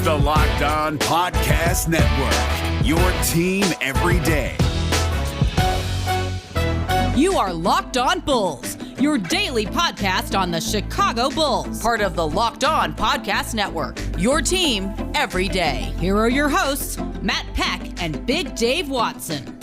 the Locked On Podcast Network, your team every day. You are Locked On Bulls, your daily podcast on the Chicago Bulls. Part of the Locked On Podcast Network, your team every day. Here are your hosts, Matt Peck and Big Dave Watson.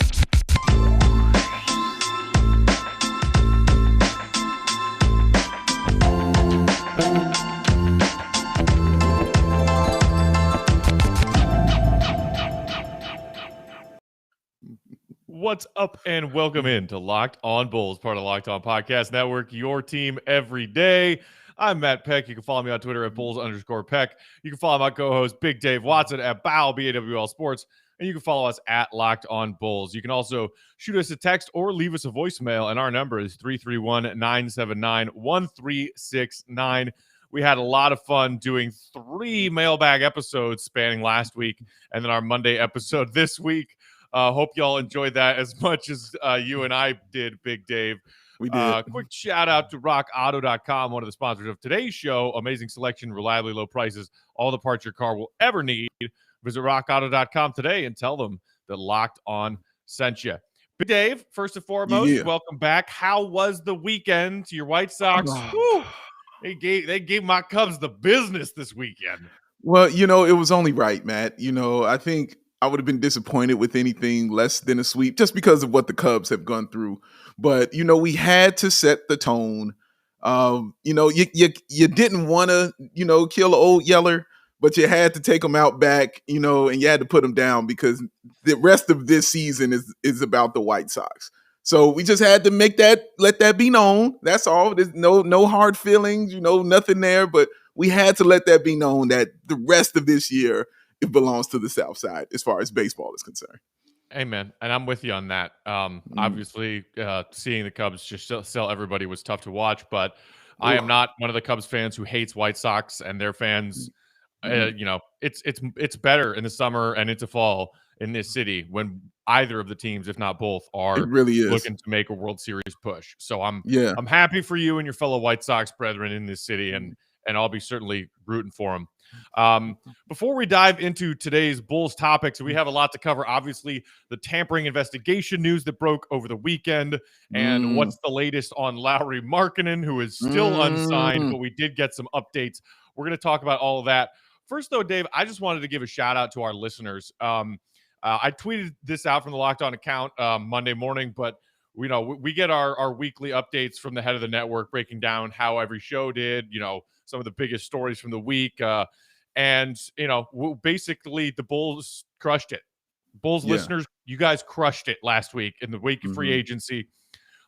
What's up and welcome in to Locked On Bulls, part of the Locked On Podcast Network, your team every day. I'm Matt Peck. You can follow me on Twitter at Bulls_Peck. You can follow my co-host Big Dave Watson at BAWL Sports, and you can follow us at Locked On Bulls. You can also shoot us a text or leave us a voicemail, and our number is 331-979-1369. We had a lot of fun doing 3 mailbag episodes spanning last week and then our Monday episode this week. Hope y'all enjoyed that as much as you and I did, Big Dave. We did. Quick shout out to rockauto.com, one of the sponsors of today's show. Amazing selection, reliably low prices, all the parts your car will ever need. Visit rockauto.com today and tell them that Locked On sent you. Big Dave, first and foremost, welcome back. How was the weekend to your White Sox? They gave my Cubs the business this weekend. Well, it was only right, Matt. I think I would have been disappointed with anything less than a sweep just because of what the Cubs have gone through. But, we had to set the tone. You didn't want to, kill an old yeller, but you had to take them out back, and you had to put them down because the rest of this season is about the White Sox. So we just had to let that be known. That's all. There's no hard feelings, nothing there. But we had to let that be known that the rest of this year, it belongs to the South Side as far as baseball is concerned. Amen. And I'm with you on that. Obviously, seeing the Cubs just sell everybody was tough to watch, but I am not one of the Cubs fans who hates White Sox and their fans. It's better in the summer and into fall in this city when either of the teams, if not both, are looking to make a World Series push. So I'm happy for you and your fellow White Sox brethren in this city, and I'll be certainly rooting for them. Before we dive into today's Bulls topics, we have a lot to cover. Obviously, the tampering investigation news that broke over the weekend, and what's the latest on Lauri Markkanen, who is still unsigned, but we did get some updates. We're going to talk about all of that. First, though, Dave, I just wanted to give a shout out to our listeners. I tweeted this out from the Locked On account Monday morning, but we get our weekly updates from the head of the network breaking down how every show did, some of the biggest stories from the week. Basically the Bulls crushed it. Bulls listeners, you guys crushed it last week in the wake of free agency.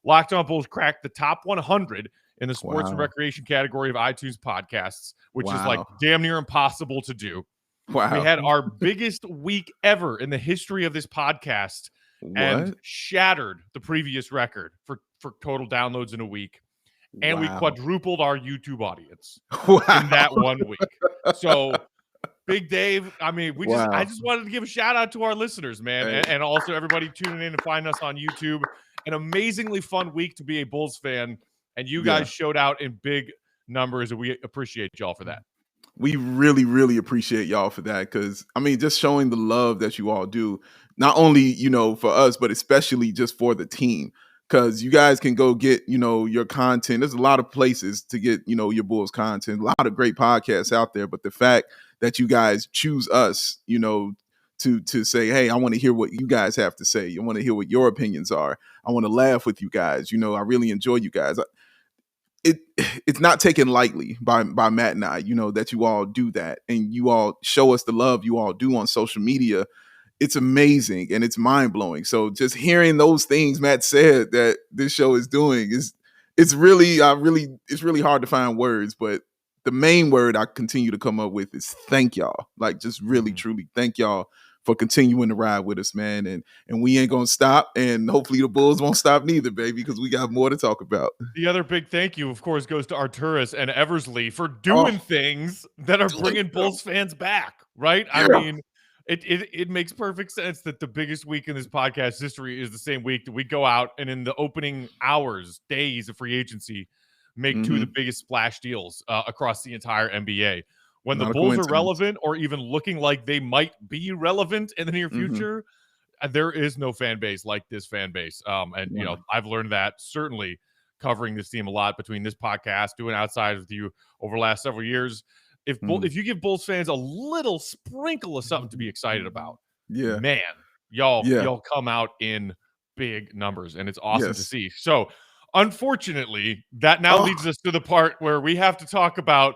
Locked On Bulls cracked the top 100 in the sports and recreation category of iTunes podcasts, which is like damn near impossible to do. Wow. We had our biggest week ever in the history of this podcast and shattered the previous record for total downloads in a week. And we quadrupled our YouTube audience in that 1 week. So, Big Dave, I just wanted to give a shout out to our listeners, man, and also everybody tuning in and finding us on YouTube. An amazingly fun week to be a Bulls fan, and you guys showed out in big numbers, and we appreciate y'all for that. We really, really appreciate y'all for that because, just showing the love that you all do, not only, for us, but especially just for the team. Because you guys can go get, your content. There's a lot of places to get, your Bulls content. A lot of great podcasts out there. But the fact that you guys choose us, to say, hey, I want to hear what you guys have to say. I want to hear what your opinions are. I want to laugh with you guys. I really enjoy you guys. It's not taken lightly by Matt and I, that you all do that. And you all show us the love you all do on social media. It's amazing and it's mind blowing. So just hearing those things Matt said that this show is doing it's really hard to find words. But the main word I continue to come up with is thank y'all. Like just really truly thank y'all for continuing to ride with us, man. And we ain't gonna stop. And hopefully the Bulls won't stop neither, baby, because we got more to talk about. The other big thank you, of course, goes to Arturas and Eversley for doing things that are bringing Bulls fans back. Right? Yeah. It makes perfect sense that the biggest week in this podcast history is the same week that we go out and in the opening days of free agency, make two of the biggest splash deals across the entire NBA. When the Bulls are relevant or even looking like they might be relevant in the near future, there is no fan base like this fan base. You know, I've learned that certainly covering this team a lot between this podcast, doing outside with you over the last several years. If you give Bulls fans a little sprinkle of something to be excited about, man, y'all come out in big numbers, and it's awesome to see. So, unfortunately, that now leads us to the part where we have to talk about.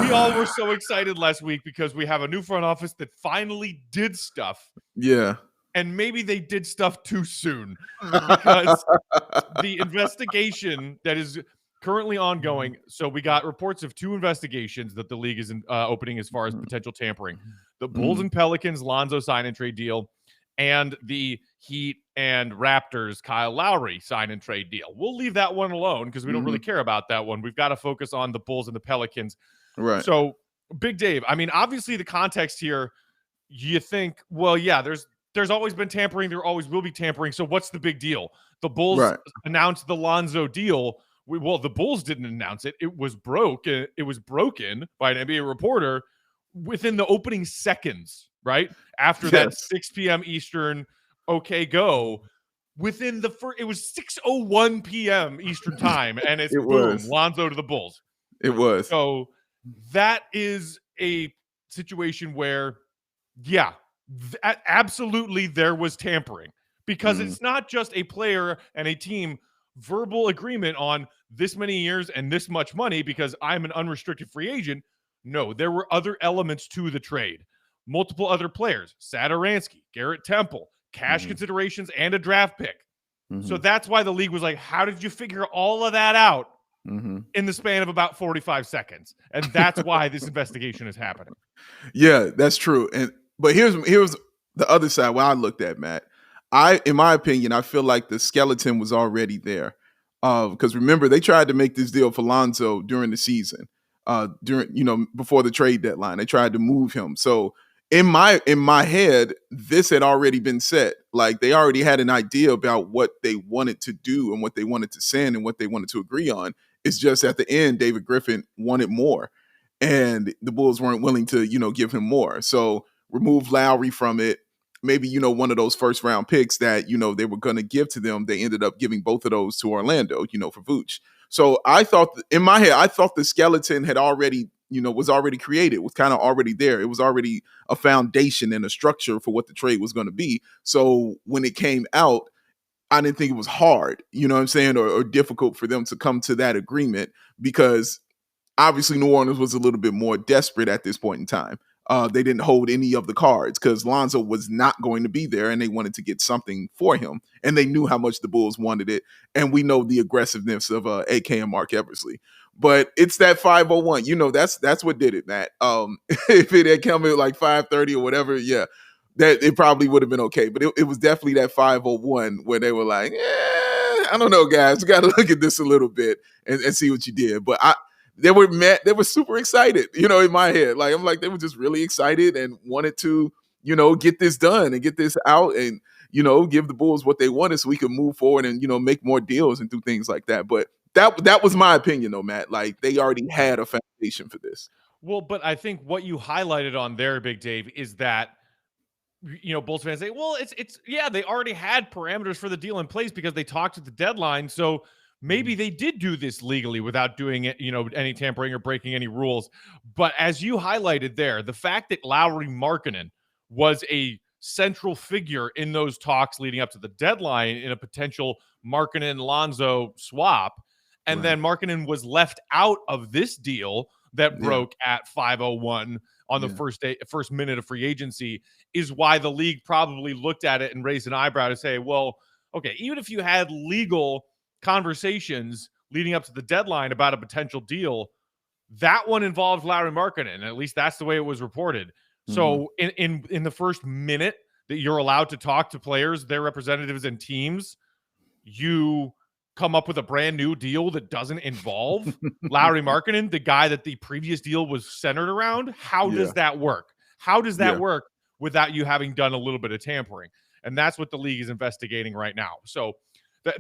We all were so excited last week because we have a new front office that finally did stuff. Yeah. And maybe they did stuff too soon because the investigation that is currently ongoing. So we got reports of 2 investigations that the league is opening as far as potential tampering. The Bulls and Pelicans Lonzo sign and trade deal, and the Heat and Raptors Kyle Lowry sign and trade deal. We'll leave that one alone because we don't really care about that one. We've got to focus on the Bulls and the Pelicans. Right. So, Big Dave, I mean, obviously the context here, you think, well, yeah, there's always been tampering. There always will be tampering. So what's the big deal? The Bulls announced the Lonzo deal. Well, the Bulls didn't announce it. It was broken by an NBA reporter within the opening seconds, right? After that 6 p.m. Eastern, okay, go. Within the first, it was 6:01 p.m. Eastern time, and it's boom, Lonzo to the Bulls. It was. So that is a situation where, absolutely there was tampering, because it's not just a player and a team verbal agreement on this many years and this much money because I'm an unrestricted free agent. No, there were other elements to the trade. Multiple other players, Satoransky, Garrett Temple, cash considerations, and a draft pick. So that's why the league was like, how did you figure all of that out in the span of about 45 seconds? And that's why this investigation is happening. Yeah, that's true. But here's the other side where I looked at, Matt. In my opinion, I feel like the skeleton was already there. Because remember, they tried to make this deal for Lonzo during the season, before the trade deadline. They tried to move him. So in my head, this had already been set. Like, they already had an idea about what they wanted to do and what they wanted to send and what they wanted to agree on. It's just at the end, David Griffin wanted more, and the Bulls weren't willing to, give him more. So remove Lowry from it. Maybe, one of those first round picks that, they were going to give to them. They ended up giving both of those to Orlando, for Vooch. So I thought, in my head, the skeleton had already, was already created, was kind of already there. It was already a foundation and a structure for what the trade was going to be. So when it came out, I didn't think it was hard, you know what I'm saying, or difficult for them to come to that agreement, because obviously New Orleans was a little bit more desperate at this point in time. They didn't hold any of the cards because Lonzo was not going to be there, and they wanted to get something for him. And they knew how much the Bulls wanted it. And we know the aggressiveness of AK and Mark Eversley. But it's that 501. That's what did it, Matt. If it had come at like 5:30 or whatever, that it probably would have been okay. But it was definitely that 501 where they were like, I don't know, guys. We got to look at this a little bit and see what you did. But they were super excited, in my head. Like, I'm like, they were just really excited and wanted to, get this done and get this out and, give the Bulls what they wanted so we could move forward and, make more deals and do things like that. But that was my opinion, though, Matt. Like, they already had a foundation for this. Well, but I think what you highlighted on there, Big Dave, is that, Bulls fans say, well, they already had parameters for the deal in place because they talked at the deadline. So maybe they did do this legally without doing it, any tampering or breaking any rules. But as you highlighted there, the fact that Lauri Markkanen was a central figure in those talks leading up to the deadline in a potential Markkanen-Lonzo swap, and then Markkanen was left out of this deal that broke at 5:01 on the first minute of free agency, is why the league probably looked at it and raised an eyebrow to say, well, okay, even if you had legal conversations leading up to the deadline about a potential deal, that one involved Lauri Markkanen, and at least that's the way it was reported. So in the first minute that you're allowed to talk to players, their representatives, and teams, you come up with a brand new deal that doesn't involve Lauri Markkanen, the guy that the previous deal was centered around. How does that work? How does that work without you having done a little bit of tampering? And that's what the league is investigating right now. So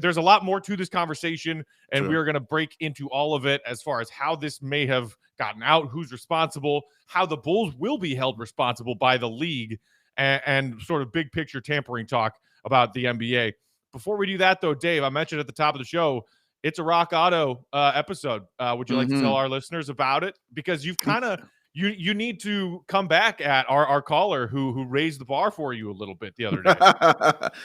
there's a lot more to this conversation, and Sure. we are going to break into all of it as far as how this may have gotten out, who's responsible, how the Bulls will be held responsible by the league, and sort of big picture tampering talk about the NBA. Before we do that, though, Dave, I mentioned at the top of the show, it's a Rock Auto episode. Would you like to tell our listeners about it? Because you've kind of you need to come back at our caller who raised the bar for you a little bit the other day.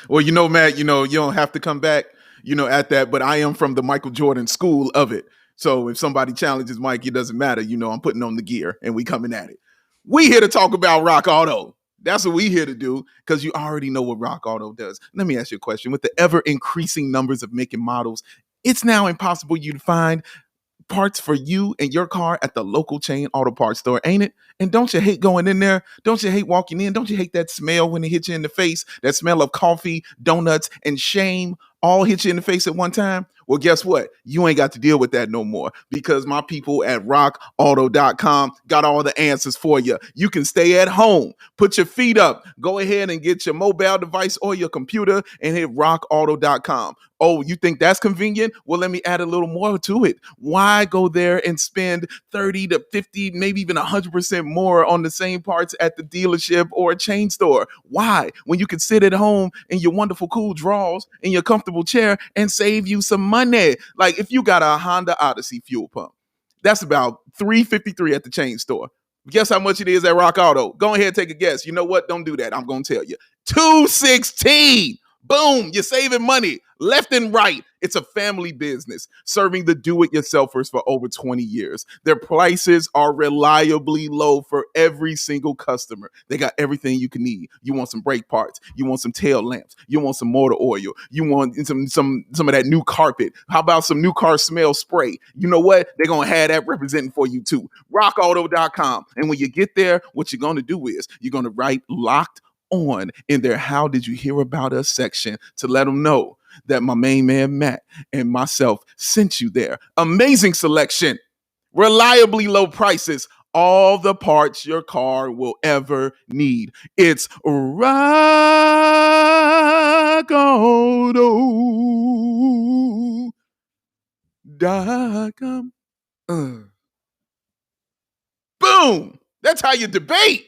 Well, Matt, you don't have to come back, at that, but I am from the Michael Jordan school of it. So if somebody challenges Mike, it doesn't matter. I'm putting on the gear and we coming at it. We here to talk about Rock Auto. That's what we here to do, because you already know what Rock Auto does. Let me ask you a question. With the ever-increasing numbers of make and models, it's now impossible you to find parts for you and your car at the local chain auto parts store, ain't it? And don't you hate going in there? Don't you hate walking in? Don't you hate that smell when it hits you in the face? That smell of coffee, donuts, and shame all hit you in the face at one time? Well, guess what? You ain't got to deal with that no more, because my people at rockauto.com got all the answers for you. You can stay at home, put your feet up, go ahead and get your mobile device or your computer and hit rockauto.com. Oh, you think that's convenient? Well, let me add a little more to it. Why go there and spend 30 to 50, maybe even 100% more on the same parts at the dealership or a chain store? Why? When you can sit at home in your wonderful cool drawers in your comfortable chair and save you some money. Like if you got a Honda Odyssey fuel pump, that's about $353 at the chain store. Guess how much it is at Rock Auto? Go ahead and take a guess. You know what? Don't do that. I'm going to tell you. $216. Boom, you're saving money left and right. It's a family business serving the do-it-yourselfers for over 20 years. Their prices are reliably low for every single customer. They got everything you can need. You want some brake parts. You want some tail lamps. You want some motor oil. You want some of that new carpet. How about some new car smell spray? You know what? They're going to have that representing for you too. RockAuto.com. And when you get there, what you're going to do is you're going to write Locked On in their How Did You Hear About Us section to let them know that my main man Matt and myself sent you there. Amazing selection, reliably low prices, all the parts your car will ever need. It's RockAuto.com. Boom! That's how you debate.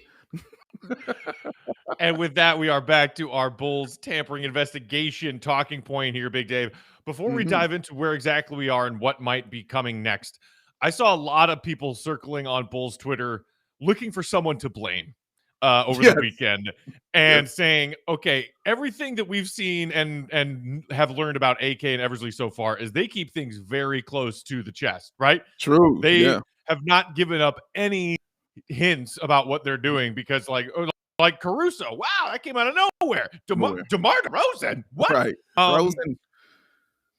And with that, we are back to our Bulls tampering investigation talking point here, Big Dave. Before we dive into where exactly we are and what might be coming next, I saw a lot of people circling on Bulls Twitter looking for someone to blame over the weekend and saying, okay, everything that we've seen and have learned about AK and Eversley so far is they keep things very close to the chest, right? True. They have not given up any hints about what they're doing, because like Caruso, wow, that came out of nowhere. DeMar DeRozan, what? Right.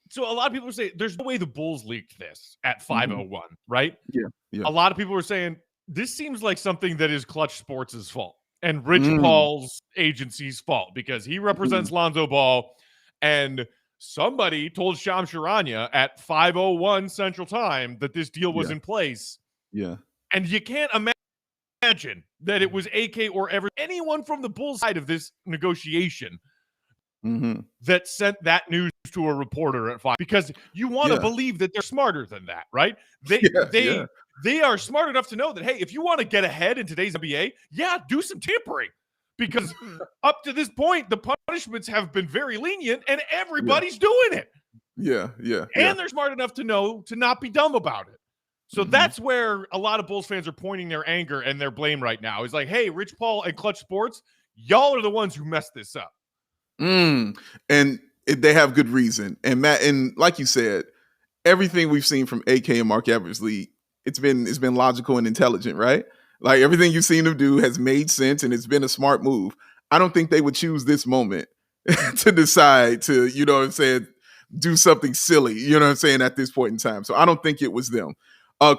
So a lot of people were saying there's no way the Bulls leaked this at 5:01, right? Yeah. A lot of people were saying this seems like something that is Clutch Sports' fault and Rich Paul's agency's fault, because he represents Lonzo Ball, and somebody told Shams Charania at 5:01 Central Time that this deal was in place. Yeah. And you can't imagine that it was AK or anyone from the Bulls side of this negotiation that sent that news to a reporter at 5, because you want to believe that they're smarter than that, right? They are smart enough to know that, hey, if you want to get ahead in today's NBA, do some tampering, because up to this point, the punishments have been very lenient and everybody's doing it. And they're smart enough to know to not be dumb about it. So that's where a lot of Bulls fans are pointing their anger and their blame right now. It's like, hey, Rich Paul and Clutch Sports, y'all are the ones who messed this up. And they have good reason. And Matt, and like you said, everything we've seen from AK and Mark Eversley, it's been logical and intelligent, right? Like everything you've seen them do has made sense, and it's been a smart move. I don't think they would choose this moment to decide to, do something silly, at this point in time. So I don't think it was them.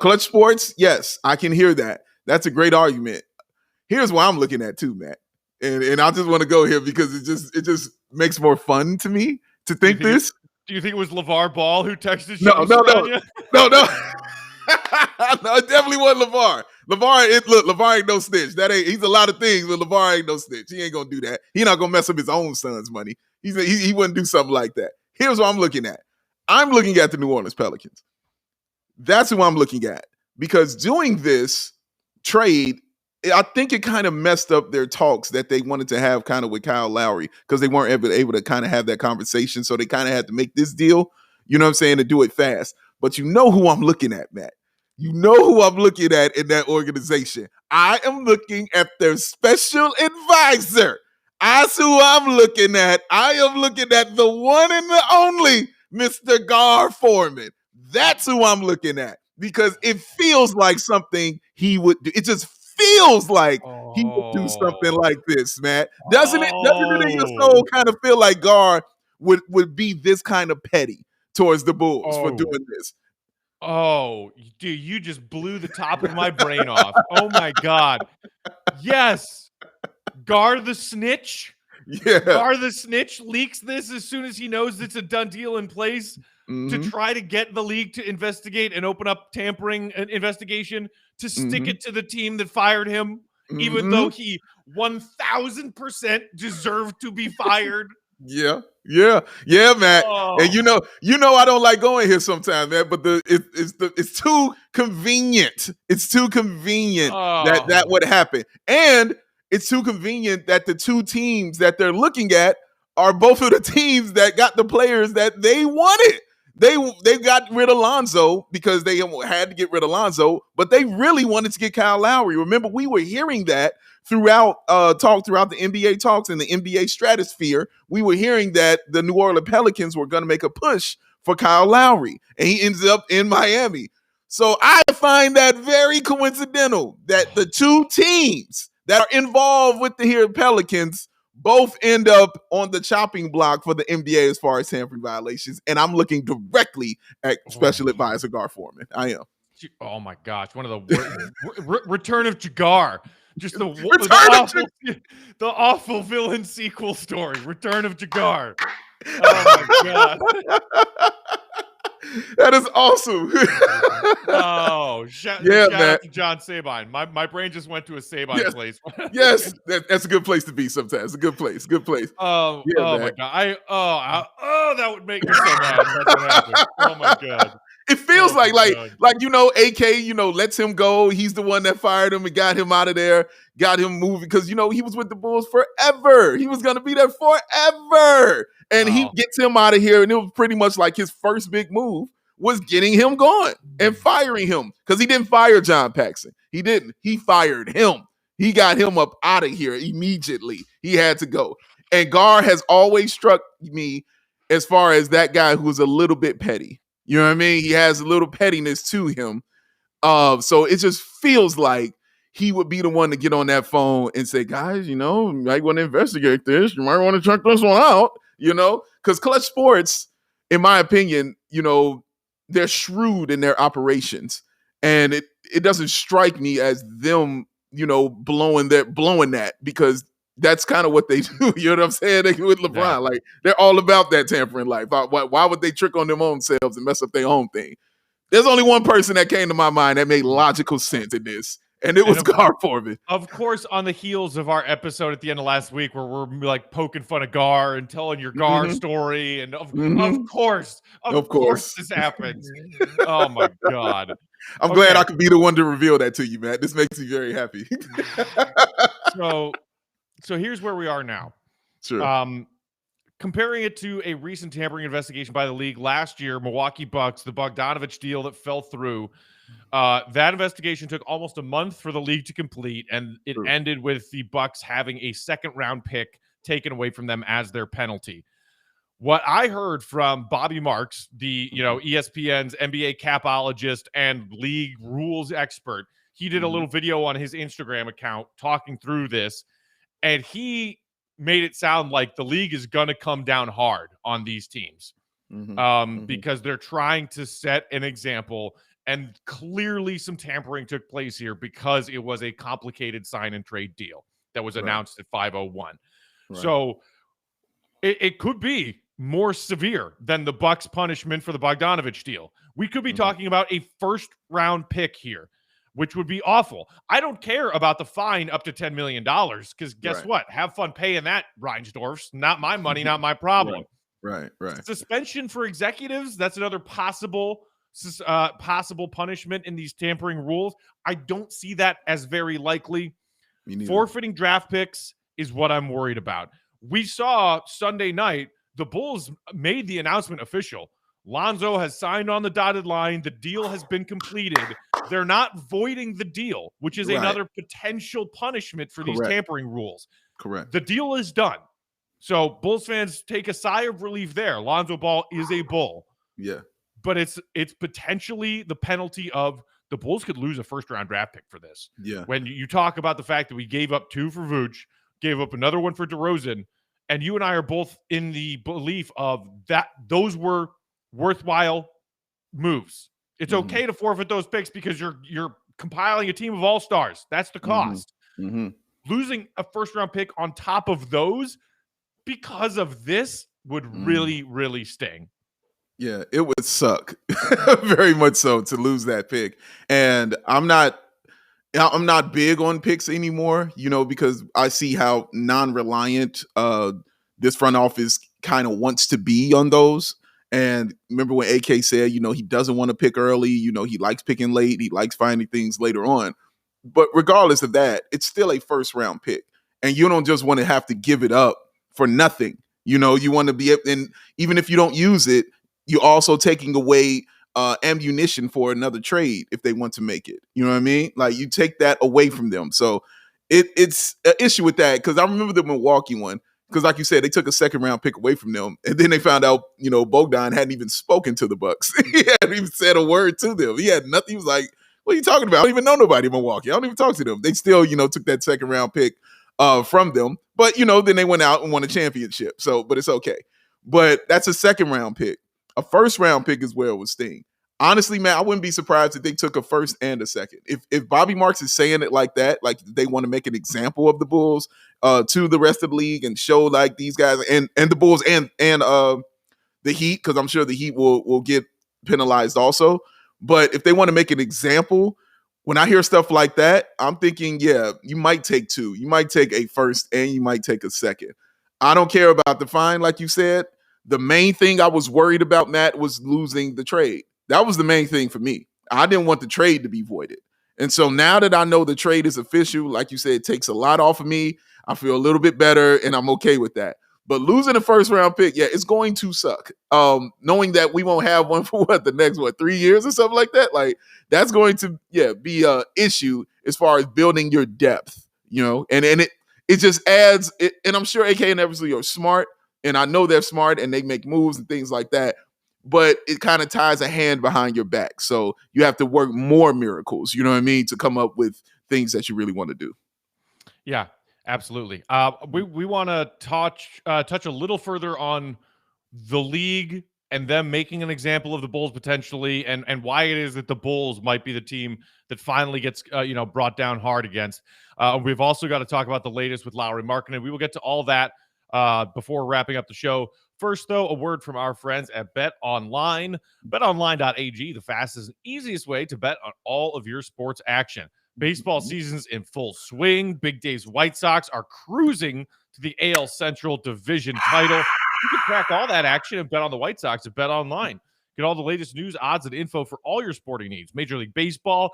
Clutch Sports, yes, I can hear that. That's a great argument. Here's what I'm looking at too, Matt. And I just want to go here because it just makes more fun to me to think this. Do you think it was LeVar Ball who texted you? No. No, it definitely wasn't LeVar. LeVar ain't no snitch. He's a lot of things, but LeVar ain't no snitch. He ain't gonna do that. He not gonna mess up his own son's money. He wouldn't do something like that. Here's what I'm looking at. I'm looking at the New Orleans Pelicans. That's who I'm looking at, because doing this trade, I think it kind of messed up their talks that they wanted to have kind of with Kyle Lowry, because they weren't able to kind of have that conversation. So they kind of had to make this deal, you know what I'm saying, to do it fast. But you know who I'm looking at, Matt. You know who I'm looking at in that organization. I am looking at their special advisor. That's who I'm looking at. I am looking at the one and the only Mr. Gar Foreman. That's who I'm looking at, because it feels like something he would do. It just feels like he would do something like this, man. Doesn't it? Doesn't it in your soul kind of feel like Gar would be this kind of petty towards the Bulls for doing this? Oh, dude, you just blew the top of my brain off. Oh my God. Yes. Gar the snitch. Yeah. Gar the snitch leaks this as soon as he knows it's a done deal in place to try to get the league to investigate and open up tampering investigation to stick it to the team that fired him, even though he 1000% deserved to be fired. Yeah, Matt. And you know, I don't like going here sometimes, man. But it's too convenient. It's too convenient that would happen, and it's too convenient that the two teams that they're looking at are both of the teams that got the players that they wanted. They got rid of Lonzo because they had to get rid of Lonzo, but they really wanted to get Kyle Lowry. Remember, we were hearing that throughout the NBA talks in the NBA stratosphere. We were hearing that the New Orleans Pelicans were going to make a push for Kyle Lowry, and he ends up in Miami. So I find that very coincidental that the two teams that are involved with the Pelicans both end up on the chopping block for the NBA as far as tampering violations. And I'm looking directly at Special Advisor Gar Foreman. I am. Oh my gosh. One of the Return of Jagar. Just the awful villain sequel story. Return of Jagar. Oh my God. That is awesome. Shout out to John Sabine. My brain just went to a Sabine place. Yes, that's a good place to be sometimes. A good place. Oh my God. That would make me so mad. That's what happened. Oh my God. It feels like AK, lets him go. He's the one that fired him and got him out of there, got him moving, because he was with the Bulls forever. He was going to be there forever. And he gets him out of here, and it was pretty much like his first big move was getting him gone and firing him, because he didn't fire John Paxson. He didn't. He fired him. He got him up out of here immediately. He had to go. And Gar has always struck me as far as that guy who's a little bit petty. You know what I mean? He has a little pettiness to him. So it just feels like he would be the one to get on that phone and say, guys, you might want to investigate this. You might want to check this one out, because Clutch Sports, in my opinion, they're shrewd in their operations. And it doesn't strike me as them, blowing that, because that's kind of what they do. You know what I'm saying? With LeBron, like they're all about that tampering life. Why would they trick on their own selves and mess up their own thing? There's only one person that came to my mind that made logical sense in this, and it was Gar Foreman. Of course, on the heels of our episode at the end of last week, where we're like poking fun of Gar and telling your Gar story, and of course this happens. Oh my God! I'm glad I could be the one to reveal that to you, Matt. This makes me very happy. So here's where we are now. Sure. Comparing it to a recent tampering investigation by the league last year, Milwaukee Bucks, the Bogdanovich deal that fell through. That investigation took almost a month for the league to complete, and it ended with the Bucks having a second-round pick taken away from them as their penalty. What I heard from Bobby Marks, the ESPN's NBA capologist and league rules expert, he did a little video on his Instagram account talking through this. And he made it sound like the league is going to come down hard on these teams because they're trying to set an example. And clearly some tampering took place here because it was a complicated sign and trade deal that was announced at 5:01. Right. So it could be more severe than the Bucks punishment for the Bogdanovich deal. We could be talking about a first-round pick here, which would be awful. I don't care about the fine up to $10 million, because guess what? Have fun paying that, Reinsdorfs. Not my money, not my problem. Right. Suspension for executives, that's another possible punishment in these tampering rules. I don't see that as very likely. Forfeiting draft picks is what I'm worried about. We saw Sunday night, the Bulls made the announcement official. Lonzo has signed on the dotted line. The deal has been completed. They're not voiding the deal, which is another potential punishment for these tampering rules. Correct. The deal is done. So Bulls fans take a sigh of relief there. Lonzo Ball is a Bull. Yeah. But it's potentially the penalty of the Bulls could lose a first-round draft pick for this. Yeah. When you talk about the fact that we gave up 2 for Vooch, gave up another one for DeRozan, and you and I are both in the belief of that those were worthwhile moves. It's okay to forfeit those picks because you're compiling a team of all-stars. That's the cost. Losing a first-round pick on top of those because of this would really, really sting. Yeah, it would suck very much so to lose that pick. And I'm not big on picks anymore, because I see how non-reliant this front office kind of wants to be on those. And remember when AK said, he doesn't want to pick early, he likes picking late, he likes finding things later on. But regardless of that, it's still a first round pick. And you don't just want to have to give it up for nothing. You want to be, and even if you don't use it, you're also taking away ammunition for another trade if they want to make it. You know what I mean? Like you take that away from them. So it's an issue with that because I remember the Milwaukee one. Because like you said, they took a second round pick away from them. And then they found out, Bogdan hadn't even spoken to the Bucks. He hadn't even said a word to them. He had nothing. He was like, what are you talking about? I don't even know nobody in Milwaukee. I don't even talk to them. They still, took that second round pick from them. But, then they went out and won a championship. So, but it's okay. But that's a second round pick. A first round pick is where it would sting. Honestly, man, I wouldn't be surprised if they took a first and a second. If Bobby Marks is saying it like that, like they want to make an example of the Bulls to the rest of the league and show like these guys and the Bulls and the Heat, because I'm sure the Heat will get penalized also. But if they want to make an example, when I hear stuff like that, I'm thinking, yeah, you might take 2. You might take a first and you might take a second. I don't care about the fine, like you said. The main thing I was worried about, Matt, was losing the trade. That was the main thing for me. I didn't want the trade to be voided. And so now that I know the trade is official, like you said, it takes a lot off of me. I feel a little bit better and I'm okay with that. But losing a first round pick, yeah, it's going to suck. Knowing that we won't have one for the next 3 years or something like that. Like that's going to, be a issue as far as building your depth, and it just adds it. And I'm sure AK and Eversley are smart. And I know they're smart and they make moves and things like that. But it kind of ties a hand behind your back. So you have to work more miracles, to come up with things that you really want to do. Yeah, absolutely. We want to touch a little further on the league and them making an example of the Bulls potentially and why it is that the Bulls might be the team that finally gets brought down hard against. We've also got to talk about the latest with Lauri Markkanen. We will get to all that before wrapping up the show. First, though, a word from our friends at BetOnline. BetOnline.ag, the fastest and easiest way to bet on all of your sports action. Baseball season's in full swing. Big Dave's White Sox are cruising to the AL Central Division title. You can track all that action and bet on the White Sox at BetOnline. Get all the latest news, odds, and info for all your sporting needs. Major League Baseball,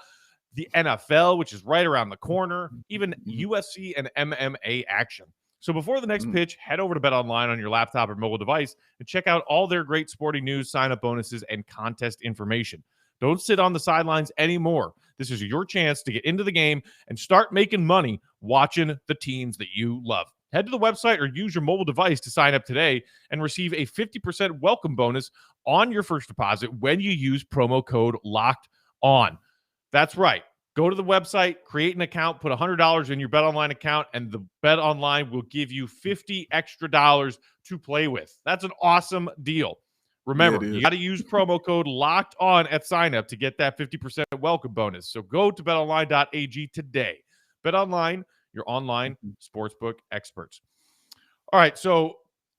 the NFL, which is right around the corner, even UFC and MMA action. So before the next pitch, head over to BetOnline on your laptop or mobile device and check out all their great sporting news, sign-up bonuses, and contest information. Don't sit on the sidelines anymore. This is your chance to get into the game and start making money watching the teams that you love. Head to the website or use your mobile device to sign up today and receive a 50% welcome bonus on your first deposit when you use promo code LOCKEDON. That's right. Go to the website, create an account, put $100 in your BetOnline account, and the BetOnline will give you $50 extra to play with. That's an awesome deal. Remember, you got to use promo code LOCKEDON at sign-up to get that 50% welcome bonus. So go to betonline.ag today. BetOnline, your online sportsbook experts. All right, so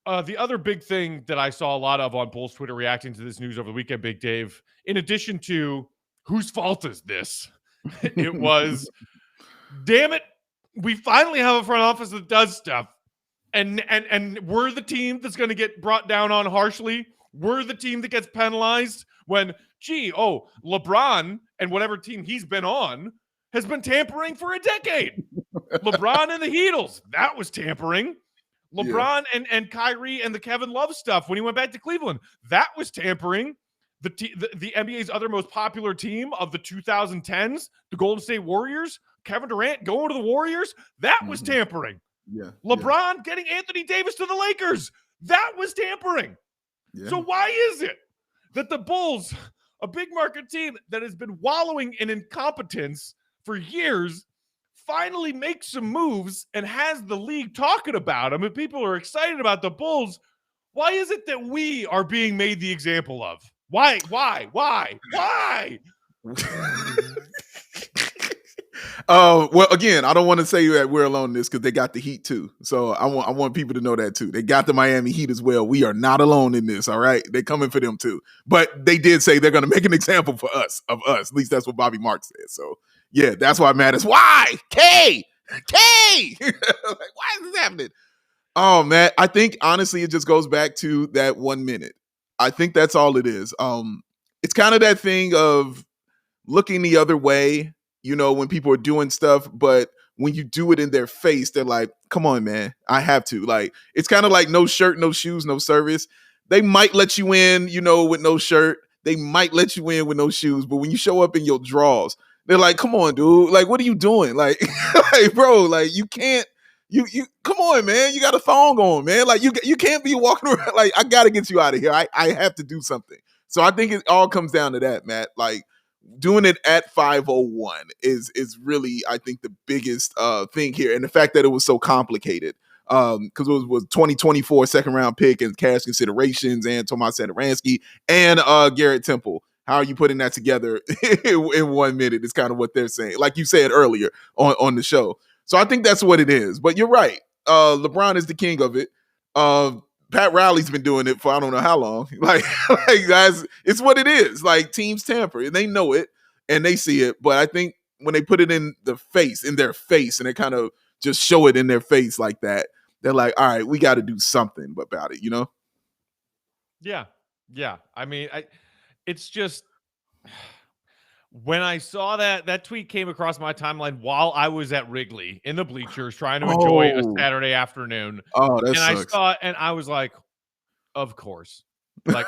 the other big thing that I saw a lot of on Bulls Twitter reacting to this news over the weekend, Big Dave, in addition to whose fault is this? It was, damn it, we finally have a front office that does stuff. And we're the team that's going to get brought down on harshly. We're the team that gets penalized when, LeBron and whatever team he's been on has been tampering for a decade. LeBron and the Heatles, that was tampering. LeBron and Kyrie and the Kevin Love stuff when he went back to Cleveland, that was tampering. The NBA's other most popular team of the 2010s, the Golden State Warriors, Kevin Durant going to the Warriors, that was tampering. Yeah. LeBron getting Anthony Davis to the Lakers, that was tampering. Yeah. So why is it that the Bulls, a big market team that has been wallowing in incompetence for years, finally makes some moves and has the league talking about them and people are excited about the Bulls? Why is it that we are being made the example of? Why? Well, again, I don't want to say that we're alone in this because they got the Heat too. So I want people to know that too. They got the Miami Heat as well. We are not alone in this. All right, they're coming for them too. But they did say they're going to make an example of us. At least that's what Bobby Marks said. So yeah, that's why I'm mad. Is why K. Like, why is this happening? Oh man, I think honestly it just goes back to that 1 minute. I think that's all it is. It's kind of that thing of looking the other way, when people are doing stuff, but when you do it in their face, they're like, come on, man, I have to. Like, it's kind of like no shirt, no shoes, no service. They might let you in, with no shirt. They might let you in with no shoes. But when you show up in your drawers, they're like, come on, dude. Like, what are you doing? Like, bro, like, you can't. You come on, man. You got a thong on, man. Like you can't be walking around. Like, I got to get you out of here. I have to do something. So I think it all comes down to that, Matt. Like, doing it at 5:01 is really, I think, the biggest thing here, and the fact that it was so complicated because it was 2024 second round pick and cash considerations and Tomas Satoransky and Garrett Temple. How are you putting that together in 1 minute? Is kind of what they're saying, like you said earlier on the show. So I think that's what it is. But you're right. LeBron is the king of it. Pat Riley's been doing it for I don't know how long. Like guys, it's what it is. Like, teams tamper and they know it and they see it. But I think when they put it in their face, and they kind of just show it in their face like that, they're like, all right, we got to do something about it, Yeah. Yeah. I mean, it's just, when I saw that tweet came across my timeline while I was at Wrigley in the bleachers trying to enjoy a Saturday afternoon. Oh, that sucks. I saw it and I was like, of course. Like,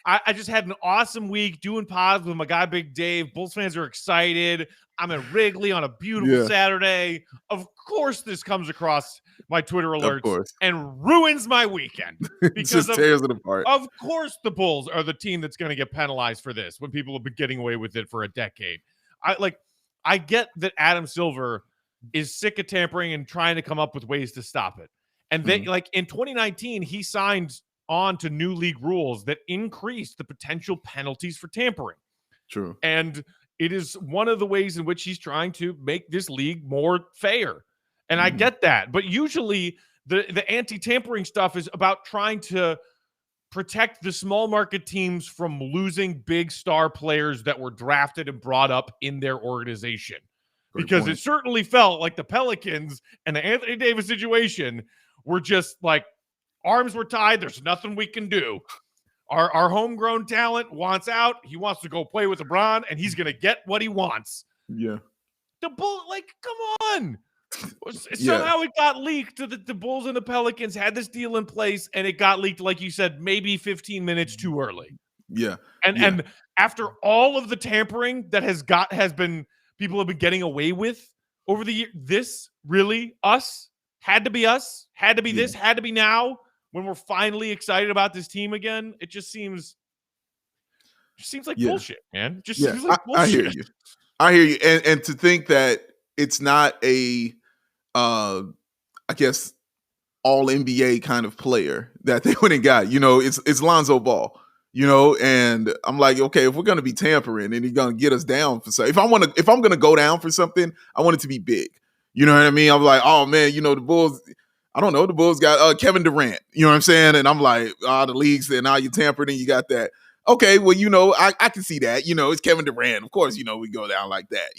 I just had an awesome week doing pods with my guy Big Dave. Bulls fans are excited. I'm at Wrigley on a beautiful Saturday. Of course this comes across my Twitter alerts and ruins my weekend. Because just tears it apart. Of course the Bulls are the team that's going to get penalized for this when people have been getting away with it for a decade. I get that Adam Silver is sick of tampering and trying to come up with ways to stop it. And then, in 2019, he signed on to new league rules that increased the potential penalties for tampering. True. And it is one of the ways in which he's trying to make this league more fair. And I get that. But usually the anti-tampering stuff is about trying to protect the small market teams from losing big star players that were drafted and brought up in their organization. Because it certainly felt like the Pelicans and the Anthony Davis situation were just like, arms were tied. There's nothing we can do. Our homegrown talent wants out. He wants to go play with LeBron, and he's going to get what he wants. Yeah. The Bulls, come on. Somehow it got leaked to the Bulls and the Pelicans had this deal in place, and it got leaked, like you said, maybe 15 minutes too early. Yeah. And after all of the tampering that people have been getting away with over the year, this really had to be this, had to be now. When we're finally excited about this team again, it just seems like bullshit, man. It just seems like bullshit. I hear you. And to think that it's not a, I guess, all NBA kind of player that they went and got. It's Lonzo Ball. And I'm like, okay, if we're gonna be tampering and he's gonna get us down for something, if I'm gonna go down for something, I want it to be big. You know what I mean? I'm like, oh man, the Bulls. I don't know. The Bulls got Kevin Durant. You know what I'm saying? And I'm like, the league's there. Now you tampered and you got that. Okay, well, I can see that. It's Kevin Durant. Of course, we go down like that.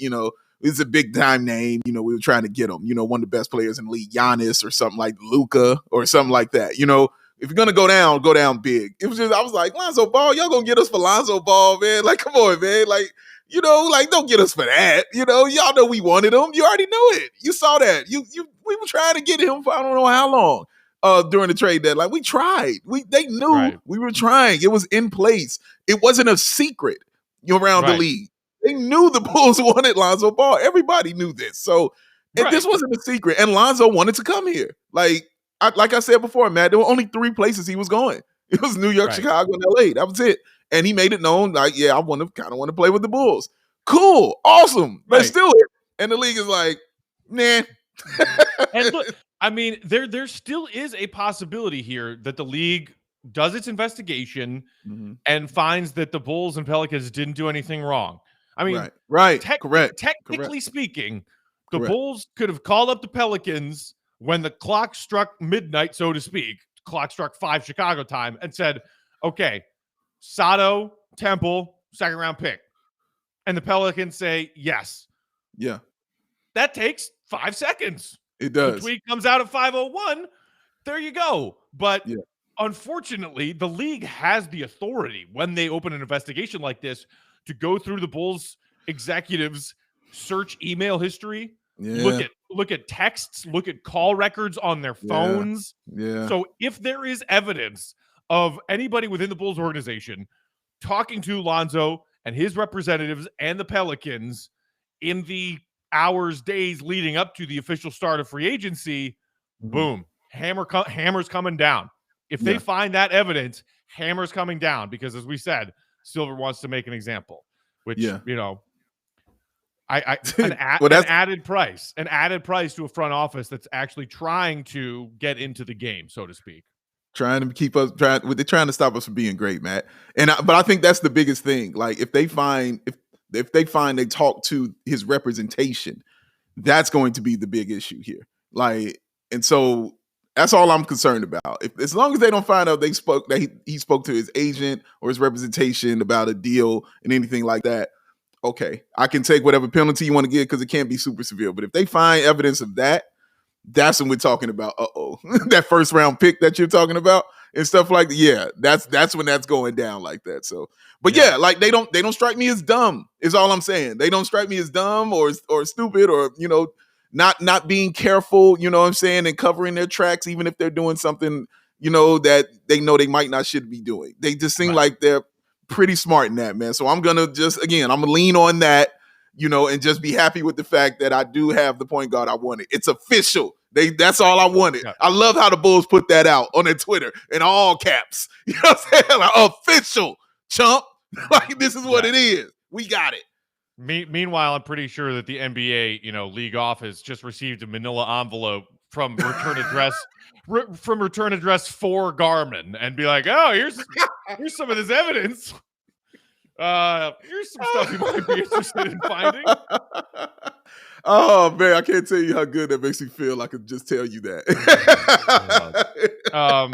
It's a big time name. We were trying to get him, one of the best players in the league, Giannis or something like Luka or something like that. If you're going to go down big. It was just, I was like, Lonzo Ball, y'all going to get us for Lonzo Ball, man. Like, come on, man. Like, don't get us for that. Y'all know we wanted him. You already know it. You saw that. We were trying to get him for I don't know how long. During the trade deadline, we tried. They knew we were trying. It was in place. It wasn't a secret around the league. They knew the Bulls wanted Lonzo Ball. Everybody knew this. So this wasn't a secret. And Lonzo wanted to come here. Like I said before, Matt, there were only 3 places he was going. It was New York, Chicago, and LA. That was it. And he made it known, like, yeah, I kind of want to play with the Bulls. Cool, awesome. Let's do it. And the league is like, nah. And look, I mean, there still is a possibility here that the league does its investigation and finds that the Bulls and Pelicans didn't do anything wrong. I mean, correct. Technically speaking, the Bulls could have called up the Pelicans when the clock struck midnight, so to speak. Clock struck 5 Chicago time and said, okay, Sato, Temple, 2nd round pick. And the Pelicans say yes. Yeah. That takes 5 seconds. It does. The tweet comes out at 5:01. There you go. But unfortunately, the league has the authority when they open an investigation like this to go through the Bulls executives' search email history, look at texts, look at call records on their phones. Yeah. So if there is evidence of anybody within the Bulls organization talking to Lonzo and his representatives and the Pelicans in the hours, days leading up to the official start of free agency, boom, hammer's coming down. If they find that evidence, hammer's coming down because, as we said, Silver wants to make an example, which an added price to a front office that's actually trying to get into the game, so to speak. Trying to keep us, they're trying to stop us from being great, Matt. But I think that's the biggest thing. Like, if they find they talk to his representation, that's going to be the big issue here. Like, and so that's all I'm concerned about. As long as they don't find out he spoke to his agent or his representation about a deal and anything like that, okay, I can take whatever penalty you want to give because it can't be super severe. But if they find evidence of that, that's when we're talking about that 1st round pick that you're talking about and stuff like that. Yeah, that's when that's going down like that. So, but like they don't strike me as dumb is all I'm saying. They don't strike me as dumb or stupid or not being careful, you know what I'm saying, and covering their tracks even if they're doing something that they know they might not should be doing. They just seem like they're pretty smart in that, man. So I'm gonna lean on that. And just be happy with the fact that I do have the point guard I wanted. It's official. That's all I wanted. Yeah. I love how the Bulls put that out on their Twitter in all caps. You know what I'm saying? Like, official, chump. Like, this is what it is. We got it. Meanwhile, I'm pretty sure that the NBA, league office just received a manila envelope from return address for Garmin and be like, oh, here's some of this evidence. Here's some stuff you might be interested in finding. Oh man, I can't tell you how good that makes me feel. I could just tell you that. All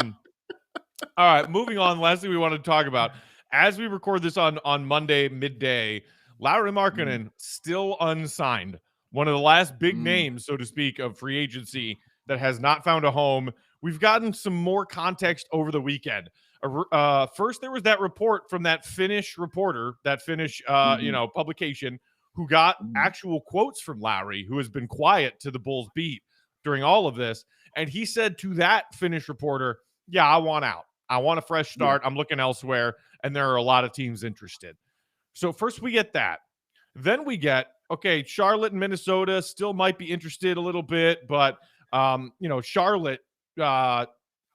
right, moving on. Last thing we want to talk about, as we record this on Monday midday, Lauri Markkanen still unsigned. One of the last big names, so to speak, of free agency that has not found a home. We've gotten some more context over the weekend. First, there was that report from that Finnish reporter, publication, who got actual quotes from Lauri, who has been quiet to the Bulls beat during all of this. And he said to that Finnish reporter, yeah, I want out. I want a fresh start. I'm looking elsewhere. And there are a lot of teams interested. So first we get that. Then we get, okay, Charlotte and Minnesota still might be interested a little bit, but, Charlotte, Kelly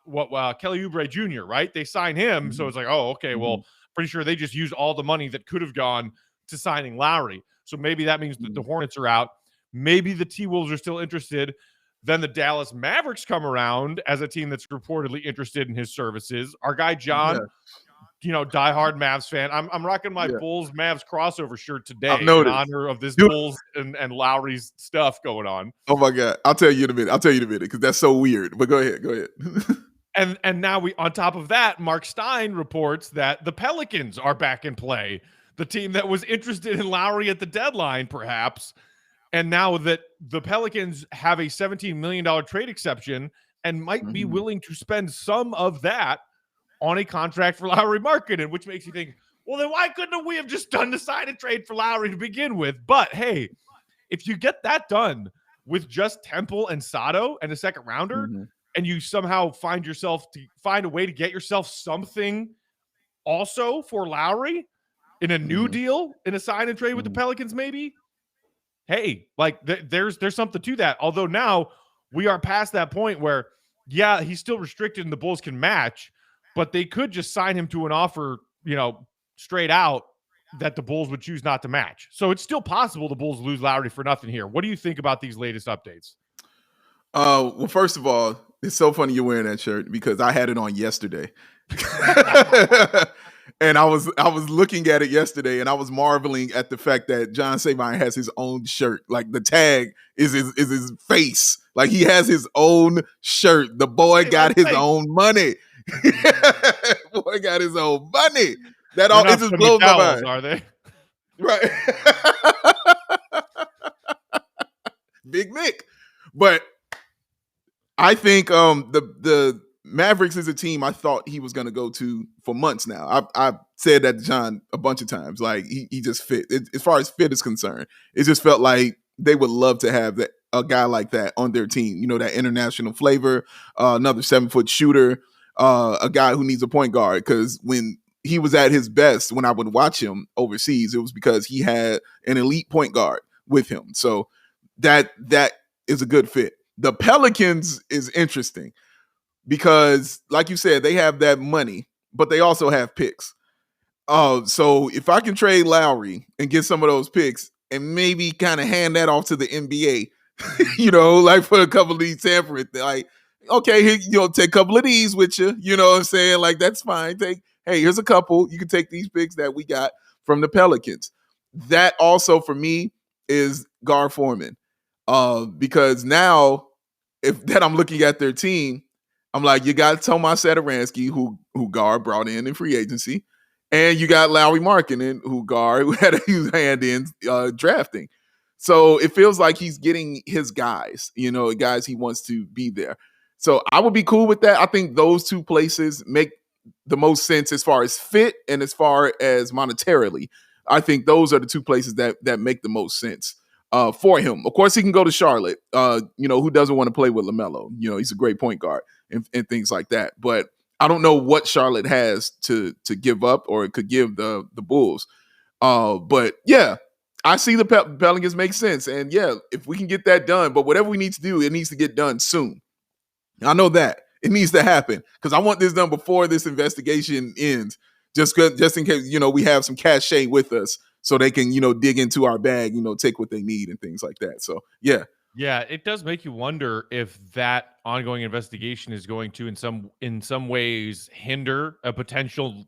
Oubre Jr., right? They sign him. So it's like, oh, okay, well, pretty sure they just used all the money that could have gone to signing Lauri. So maybe that means that the Hornets are out. Maybe the T-Wolves are still interested. Then the Dallas Mavericks come around as a team that's reportedly interested in his services. Our guy John, diehard Mavs fan. I'm rocking my Bulls Mavs crossover shirt today in honor of this Bulls and Lauri's stuff going on. Oh my God. I'll tell you in a minute because that's so weird. But go ahead. And now on top of that, Mark Stein reports that the Pelicans are back in play, the team that was interested in Lauri at the deadline, perhaps. And now that the Pelicans have a $17 million trade exception and might be willing to spend some of that on a contract for Lauri Markkanen, which makes you think, well, then why couldn't we have just done the sign and trade for Lauri to begin with? But hey, if you get that done with just Temple and Sato and a second rounder, and you somehow find a way to get yourself something also for Lauri in a new deal, in a sign and trade with the Pelicans, maybe. Hey, like there's something to that. Although now we are past that point where, yeah, he's still restricted and the Bulls can match, but they could just sign him to an offer, straight out that the Bulls would choose not to match. So it's still possible the Bulls lose Lauri for nothing here. What do you think about these latest updates? Well, first of all, it's so funny you're wearing that shirt because I had it on yesterday. And I was looking at it yesterday and I was marveling at the fact that John Sabine has his own shirt. Like the tag is his face. Like he has his own shirt. The boy got his own money. Boy got his own money. That all it just blows my mind. Are they? Right. Big Mick. But I think the Mavericks is a team I thought he was going to go to for months now. I've said that to John a bunch of times. Like he just fit. As far as fit is concerned, it just felt like they would love to have a guy like that on their team. That international flavor, another 7-foot shooter, a guy who needs a point guard. Because when he was at his best, when I would watch him overseas, it was because he had an elite point guard with him. So that is a good fit. The Pelicans is interesting because, like you said, they have that money, but they also have picks. So if I can trade Lauri and get some of those picks and maybe kind of hand that off to the NBA, like for a couple of these tampering, like, okay, here, take a couple of these with you. You know what I'm saying? Like, that's fine. Hey, here's a couple. You can take these picks that we got from the Pelicans. That also for me is Gar Forman. Because now if that I'm looking at their team, I'm like, you got Tomas Satoransky, who Gar brought in free agency, and you got Lauri Markkanen, who had a huge hand in drafting. So it feels like he's getting his guys, guys he wants to be there. So I would be cool with that. I think those two places make the most sense as far as fit and as far as monetarily. I think those are the two places that make the most sense. For him. Of course, he can go to Charlotte, who doesn't want to play with LaMelo. He's a great point guard and things like that. But I don't know what Charlotte has to give up or it could give the Bulls. But yeah, I see the Pelicans make sense. And yeah, if we can get that done, but whatever we need to do, it needs to get done soon. I know that. It needs to happen because I want this done before this investigation ends, just in case, we have some cachet with us. So they can, dig into our bag, take what they need and things like that. So, yeah. Yeah, it does make you wonder if that ongoing investigation is going to, in some ways, hinder a potential,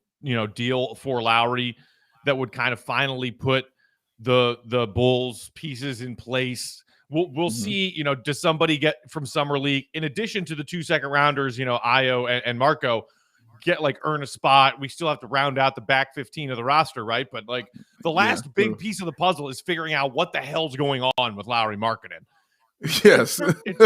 deal for Lauri that would kind of finally put the Bulls pieces in place. We'll see, does somebody get from Summer League, in addition to the 2 second rounders, Io and Marco, earn a spot. We still have to round out the back 15 of the roster, right? But the last big piece of the puzzle is figuring out what the hell's going on with Lauri Markkanen. Yes. It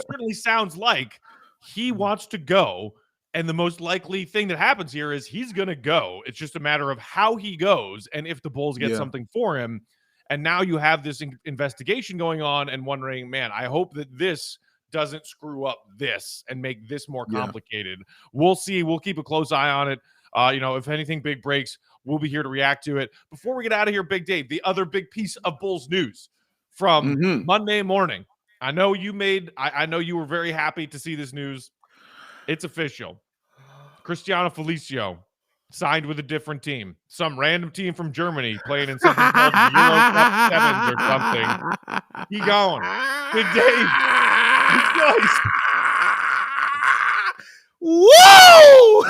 certainly sounds like he wants to go, and the most likely thing that happens here is he's going to go. It's just a matter of how he goes and if the Bulls get something for him. And now you have this investigation going on and wondering, man, I hope that this doesn't screw up this and make this more complicated. We'll see. We'll keep a close eye on it. If anything big breaks, we'll be here to react to it. Before we get out of here, Big Dave, the other big piece of Bulls news from Monday morning. I know you were very happy to see this news. It's official. Cristiano Felicio signed with a different team. Some random team from Germany playing in something called Euro Cup Sevens or something. He going. Big Dave. Nice. Woo!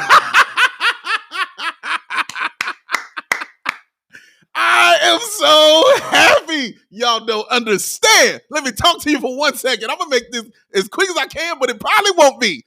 I am so happy. Y'all don't understand. Let me talk to you for 1 second. I'm going to make this as quick as I can, but it probably won't be.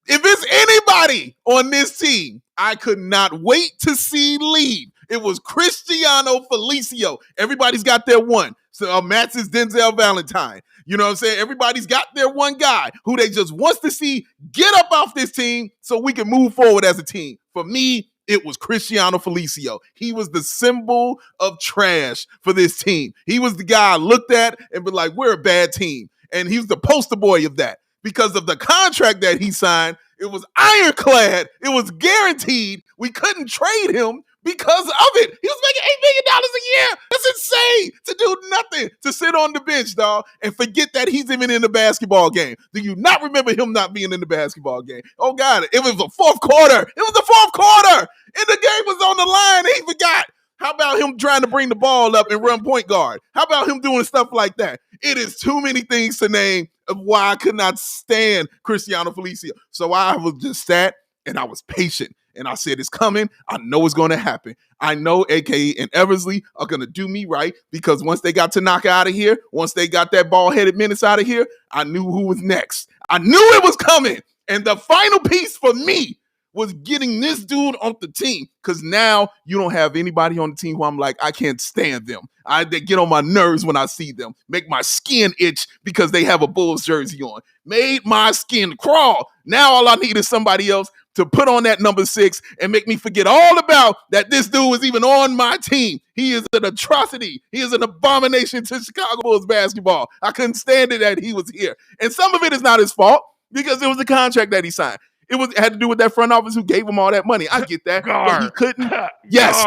If it's anybody on this team, I could not wait to see leave. It was Cristiano Felicio. Everybody's got their one. So Matt's is Denzel Valentine. You know what I'm saying? Everybody's got their one guy who they just wants to see get up off this team so we can move forward as a team. For me, it was Cristiano Felicio. He was the symbol of trash for this team. He was the guy I looked at and be like, we're a bad team. And he was the poster boy of that. Because of the contract that he signed, it was ironclad. It was guaranteed. We couldn't trade him because of it. He was making $8 million a year. That's insane to do nothing, to sit on the bench, dog, and forget that he's even in the basketball game. Do you not remember him not being in the basketball game? Oh, God, it was the fourth quarter. It was the fourth quarter, and the game was on the line, and he forgot. How about him trying to bring the ball up and run point guard? How about him doing stuff like that? It is too many things to name of why I could not stand Cristiano Felicio. So I was just sat and I was patient. And I said, it's coming. I know it's going to happen. I know AKA and Eversley are going to do me right because once they got to knock out of here, once they got that ball-headed menace out of here, I knew who was next. I knew it was coming. And the final piece for me was getting this dude on the team because now you don't have anybody on the team who I'm like, I can't stand them. They get on my nerves when I see them, make my skin itch because they have a Bulls jersey on, made my skin crawl. Now all I need is somebody else to put on that number 6 and make me forget all about that this dude was even on my team. He is an atrocity. He is an abomination to Chicago Bulls basketball. I couldn't stand it that he was here. And some of it is not his fault because it was the contract that he signed. It had to do with that front office who gave him all that money. I get that, but he couldn't. Yes,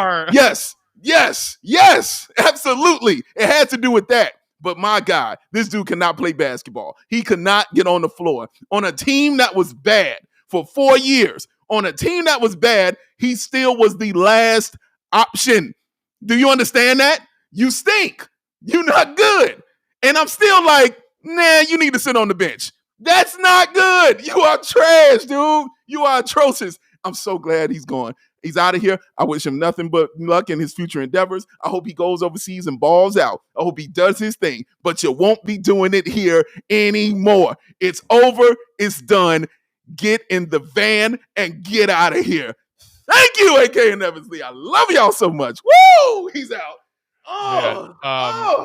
absolutely. It had to do with that. But my God, this dude cannot play basketball. He could not get on the floor. On a team that was bad for 4 years, on a team that was bad, he still was the last option. Do you understand that? You stink. You're not good. And I'm still like, nah, you need to sit on the bench. That's not good. You are trash, dude. You are atrocious. I'm so glad he's gone. He's out of here. I wish him nothing but luck in his future endeavors. I hope he goes overseas and balls out. I hope he does his thing. But you won't be doing it here anymore. It's over. It's done. Get in the van and get out of here. Thank you, AK and Eversley. I love y'all so much. Woo! He's out.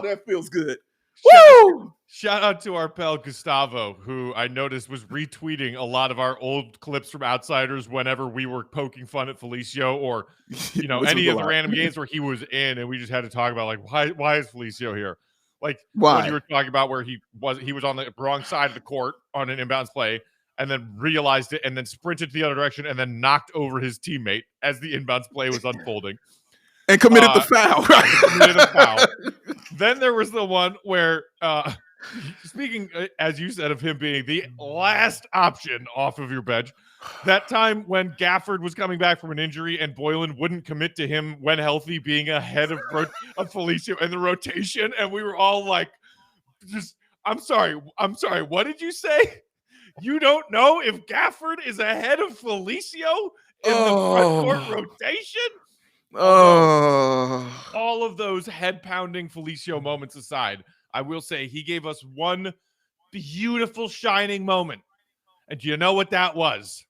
That feels good. Woo! Shout out to our pal Gustavo, who I noticed was retweeting a lot of our old clips from Outsiders whenever we were poking fun at Felicio or, any of the random games where he was in, and we just had to talk about like why is Felicio here? Like when you were talking about where he was on the wrong side of the court on an inbounds play and then realized it and then sprinted to the other direction and then knocked over his teammate as the inbounds play was unfolding. And committed the foul. Committed a foul. Then there was the one where speaking, as you said, of him being the last option off of your bench, that time when Gafford was coming back from an injury and Boylan wouldn't commit to him when healthy being ahead of Felicio in the rotation, and we were all like, I'm sorry, what did you say? You don't know if Gafford is ahead of Felicio in the front court rotation? All of those head-pounding Felicio moments aside, I will say he gave us one beautiful shining moment. And do you know what that was?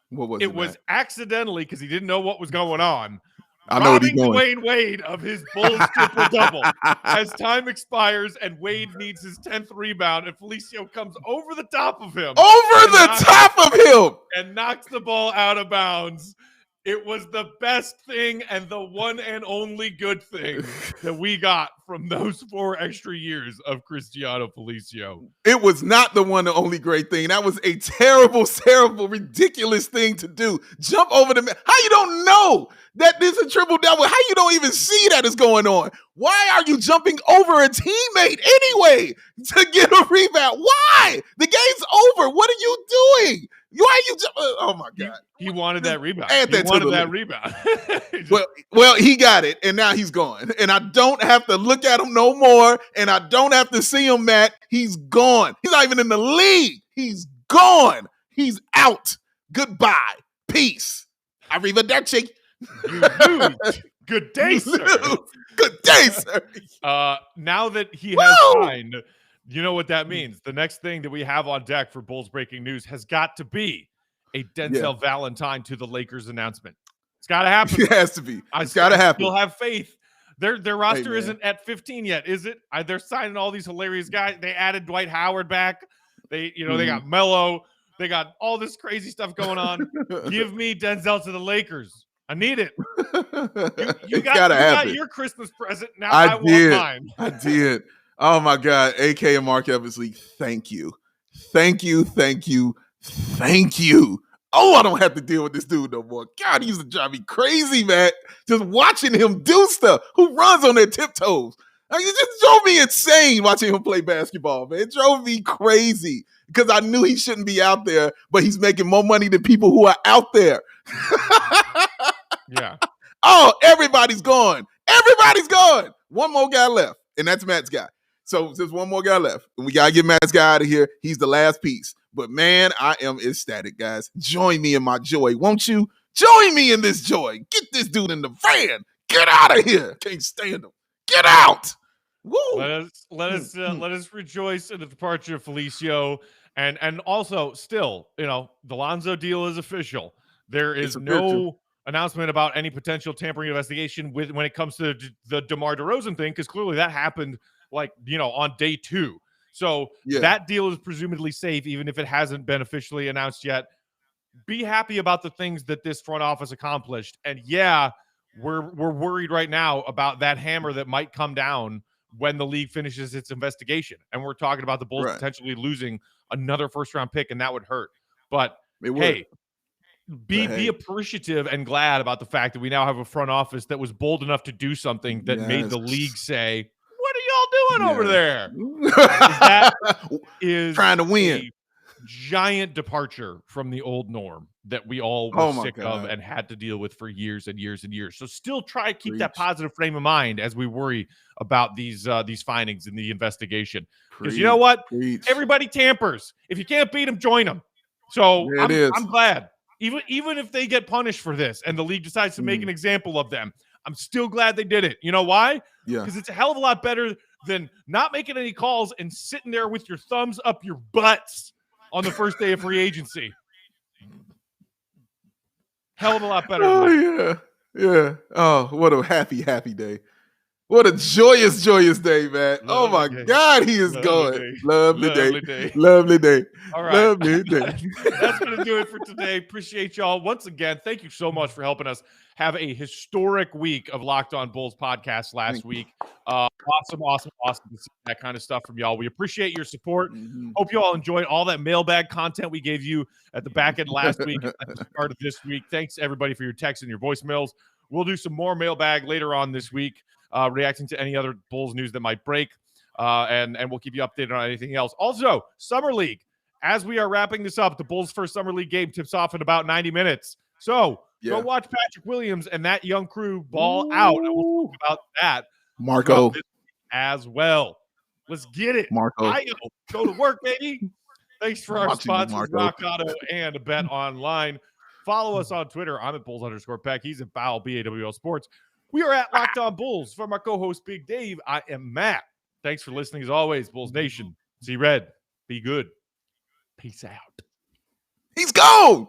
What was it? Was accidentally, because he didn't know what was going on, I know robbing Dwayne Wade of his Bulls triple-double as time expires and Wade needs his 10th rebound and Felicio comes over the top of him. And knocks the ball out of bounds. It was the best thing and the one and only good thing that we got from those 4 extra years of Cristiano Felicio. It was not the one and only great thing. That was a terrible, terrible, ridiculous thing to do. Jump over the man. How you don't know that this is a triple double? How you don't even see that is going on? Why are you jumping over a teammate anyway to get a rebound? Why? The game's over. What are you doing? Why are you oh my God. He wanted that rebound. He wanted that rebound. well, he got it, and now he's gone. And I don't have to look at him no more, and I don't have to see him, Matt. He's gone. He's not even in the league. He's gone. He's out. Goodbye. Peace. Arrivederci. You lose. Good day, sir. Good day, sir. Now that he has signed, you know what that means. The next thing that we have on deck for Bulls breaking news has got to be a Denzel Valentine to the Lakers announcement. It's got to happen. It has to be. It's got to happen. Still have faith. Their roster isn't at 15 yet, is it? They're signing all these hilarious guys. They added Dwight Howard back. They got Melo. They got all this crazy stuff going on. Give me Denzel to the Lakers. I need it. You got your Christmas present. Now I want mine. I did. Oh, my God. AK and Mark Eversley, thank you. Thank you. Thank you. Thank you. Oh, I don't have to deal with this dude no more. God, he used to drive me crazy, man. Just watching him do stuff. Who runs on their tiptoes? I mean, it just drove me insane watching him play basketball, man. It drove me crazy because I knew he shouldn't be out there, but he's making more money than people who are out there. Yeah. Oh, everybody's gone. Everybody's gone. One more guy left, and that's Matt's guy. So there's one more guy left, and we got to get Matt's guy out of here. He's the last piece. But, man, I am ecstatic, guys. Join me in my joy, won't you? Join me in this joy. Get this dude in the van. Get out of here. Can't stand him. Get out. Woo. Let us rejoice in the departure of Felicio. And also, still, the Lonzo deal is official. There is no announcement about any potential tampering investigation when it comes to the DeMar DeRozan thing, because clearly that happened on day 2. So that deal is presumably safe, even if it hasn't been officially announced yet. Be happy about the things that this front office accomplished. And we're worried right now about that hammer that might come down when the league finishes its investigation. And we're talking about the Bulls potentially losing another first-round pick, and that would hurt. But hey, be appreciative and glad about the fact that we now have a front office that was bold enough to do something that made the league say, "What are y'all doing over there?" That is trying to win. Giant departure from the old norm that we all were sick of and had to deal with for years and years and years. So still try to keep that positive frame of mind as we worry about these findings in the investigation. Because you know what? Everybody tampers. If you can't beat them, join them. So I'm glad. Even if they get punished for this and the league decides to make an example of them, I'm still glad they did it. You know why? Because it's a hell of a lot better than not making any calls and sitting there with your thumbs up your butts on the first day of free agency. Hell of a lot better. Oh, yeah. Oh, what a happy day. What a joyous day, man. Oh, my God, he is going. Lovely day. Lovely day. All right. Lovely day. That's going to do it for today. Appreciate y'all. Once again, thank you so much for helping us have a historic week of Locked On Bulls podcast last week. Awesome to see that kind of stuff from y'all. We appreciate your support. Hope you all enjoyed all that mailbag content we gave you at the back end last week and at the start of this week. Thanks, everybody, for your texts and your voicemails. We'll do some more mailbag later on this week, reacting to any other Bulls news that might break, and we'll keep you updated on anything else. Also, Summer League. As we are wrapping this up, the Bulls' first Summer League game tips off in about 90 minutes. So go watch Patrick Williams and that young crew ball out, and we'll talk about that. Marco. As well. Let's get it. Marco. Go to work, baby. Thanks for our sponsors, Rock Auto and BetOnline. Follow us on Twitter. I'm at Bulls_Peck. He's at BAWL Sports. We are at Locked On Bulls. For my co-host, Big Dave, I am Matt. Thanks for listening as always, Bulls Nation. See red. Be good. Peace out. He's gone.